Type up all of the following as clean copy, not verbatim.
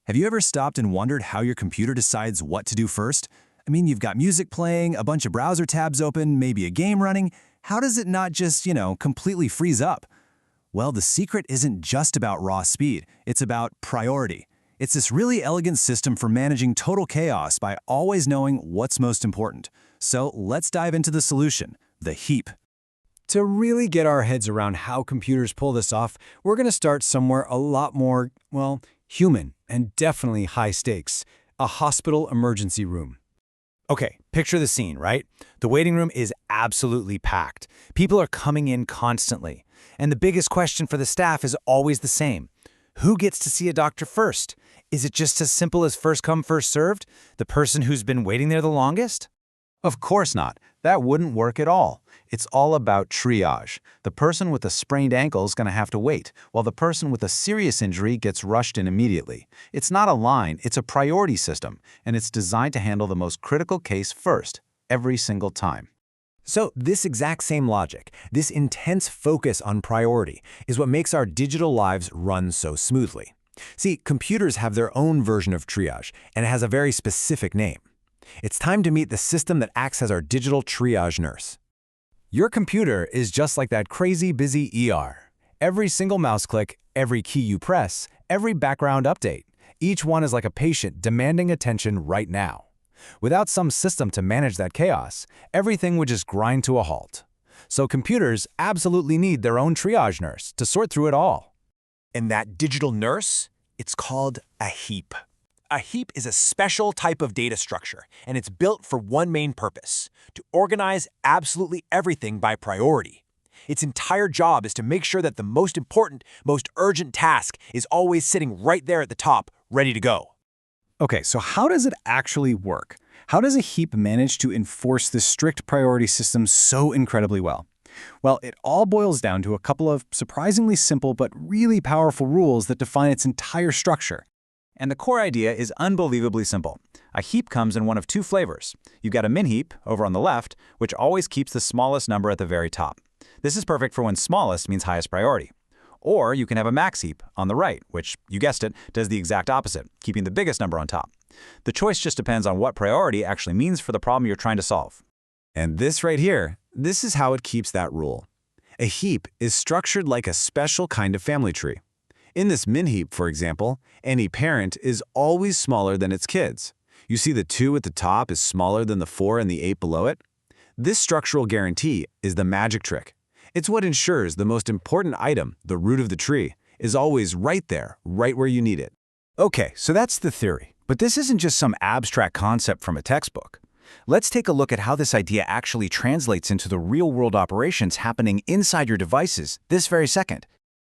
Have you ever stopped and wondered how your computer decides what to do first? I mean, you've got music playing, a bunch of browser tabs open, maybe a game running. How does it not just, completely freeze up? Well, the secret isn't just about raw speed. It's about priority. It's this really elegant system for managing total chaos by always knowing what's most important. So let's dive into the solution, the heap. To really get our heads around how computers pull this off, we're going to start somewhere a lot more, human and definitely high stakes, a hospital emergency room. Okay, picture the scene, right? The waiting room is absolutely packed. People are coming in constantly. And the biggest question for the staff is always the same. Who gets to see a doctor first? Is it just as simple as first come, first served? The person who's been waiting there the longest? Of course not. That wouldn't work at all. It's all about triage. The person with a sprained ankle is going to have to wait, while the person with a serious injury gets rushed in immediately. It's not a line, it's a priority system, and it's designed to handle the most critical case first, every single time. So this exact same logic, this intense focus on priority, is what makes our digital lives run so smoothly. See, computers have their own version of triage, and it has a very specific name. It's time to meet the system that acts as our digital triage nurse. Your computer is just like that crazy busy ER. Every single mouse click, every key you press, every background update, each one is like a patient demanding attention right now. Without some system to manage that chaos, everything would just grind to a halt. So computers absolutely need their own triage nurse to sort through it all. And that digital nurse, it's called a heap. A heap is a special type of data structure, and it's built for one main purpose: to organize absolutely everything by priority. Its entire job is to make sure that the most important, most urgent task is always sitting right there at the top, ready to go. Okay, so how does it actually work? How does a heap manage to enforce this strict priority system so incredibly well? Well, it all boils down to a couple of surprisingly simple but really powerful rules that define its entire structure. And the core idea is unbelievably simple. A heap comes in one of two flavors. You've got a min heap over on the left, which always keeps the smallest number at the very top. This is perfect for when smallest means highest priority. Or you can have a max heap on the right, which, you guessed it, does the exact opposite, keeping the biggest number on top. The choice just depends on what priority actually means for the problem you're trying to solve. And this right here, this is how it keeps that rule. A heap is structured like a special kind of family tree. In this min heap, for example, any parent is always smaller than its kids. You see the 2 at the top is smaller than the 4 and the 8 below it? This structural guarantee is the magic trick. It's what ensures the most important item, the root of the tree, is always right there, right where you need it. Okay, so that's the theory. But this isn't just some abstract concept from a textbook. Let's take a look at how this idea actually translates into the real-world operations happening inside your devices this very second.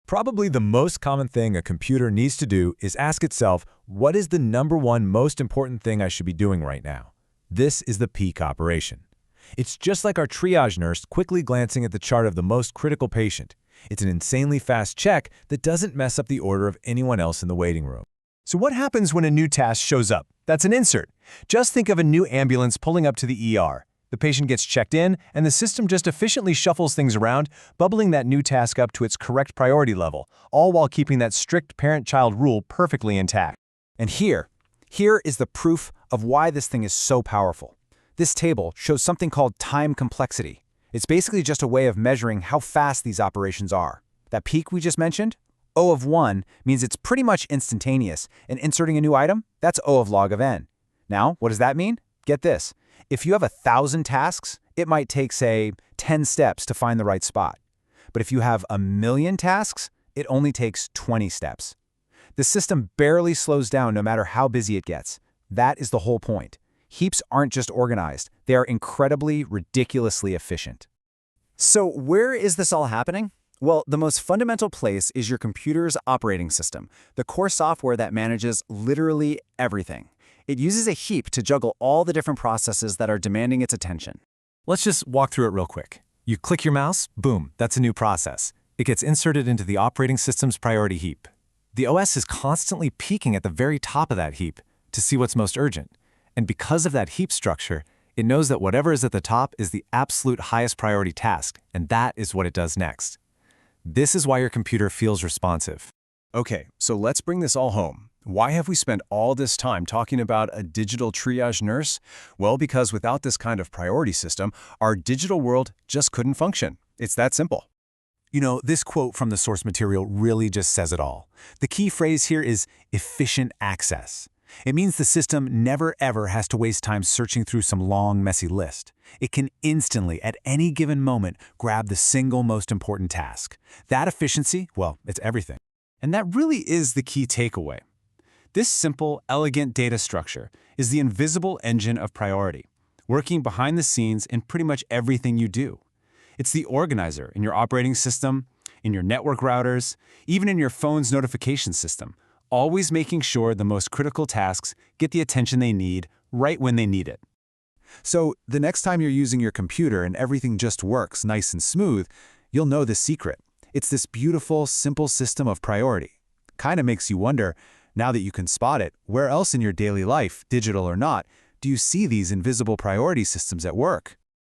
Probably the most common thing a computer needs to do is ask itself, what is the #1 most important thing I should be doing right now? This is the peak operation. It's just like our triage nurse quickly glancing at the chart of the most critical patient. It's an insanely fast check that doesn't mess up the order of anyone else in the waiting room. So what happens when a new task shows up? That's an insert. Just think of a new ambulance pulling up to the ER. The patient gets checked in, and the system just efficiently shuffles things around, bubbling that new task up to its correct priority level, all while keeping that strict parent-child rule perfectly intact. And here is the proof of why this thing is so powerful. This table shows something called time complexity. It's basically just a way of measuring how fast these operations are. That peak we just mentioned, O of 1, means it's pretty much instantaneous, and inserting a new item, that's O of log of n. Now, what does that mean? Get this. If you have 1,000 tasks, it might take, say, 10 steps to find the right spot. But if you have 1,000,000 tasks, it only takes 20 steps. The system barely slows down no matter how busy it gets. That is the whole point. Heaps aren't just organized. They are incredibly, ridiculously efficient. So where is this all happening? Well, the most fundamental place is your computer's operating system, the core software that manages literally everything. It uses a heap to juggle all the different processes that are demanding its attention. Let's just walk through it real quick. You click your mouse, boom, that's a new process. It gets inserted into the operating system's priority heap. The OS is constantly peeking at the very top of that heap to see what's most urgent. And because of that heap structure, it knows that whatever is at the top is the absolute highest priority task, and that is what it does next. This is why your computer feels responsive. Okay, so let's bring this all home. Why have we spent all this time talking about a digital triage nurse? Well, because without this kind of priority system, our digital world just couldn't function. It's that simple. You know, this quote from the source material really just says it all. The key phrase here is efficient access. It means the system never ever has to waste time searching through some long, messy list. It can instantly, at any given moment, grab the single most important task. That efficiency, well, it's everything. And that really is the key takeaway. This simple, elegant data structure is the invisible engine of priority, working behind the scenes in pretty much everything you do. It's the organizer in your operating system, in your network routers, even in your phone's notification system, always making sure the most critical tasks get the attention they need right when they need it. So the next time you're using your computer and everything just works nice and smooth, you'll know the secret. It's this beautiful, simple system of priority. Kind of makes you wonder, now that you can spot it, where else in your daily life, digital or not, do you see these invisible priority systems at work?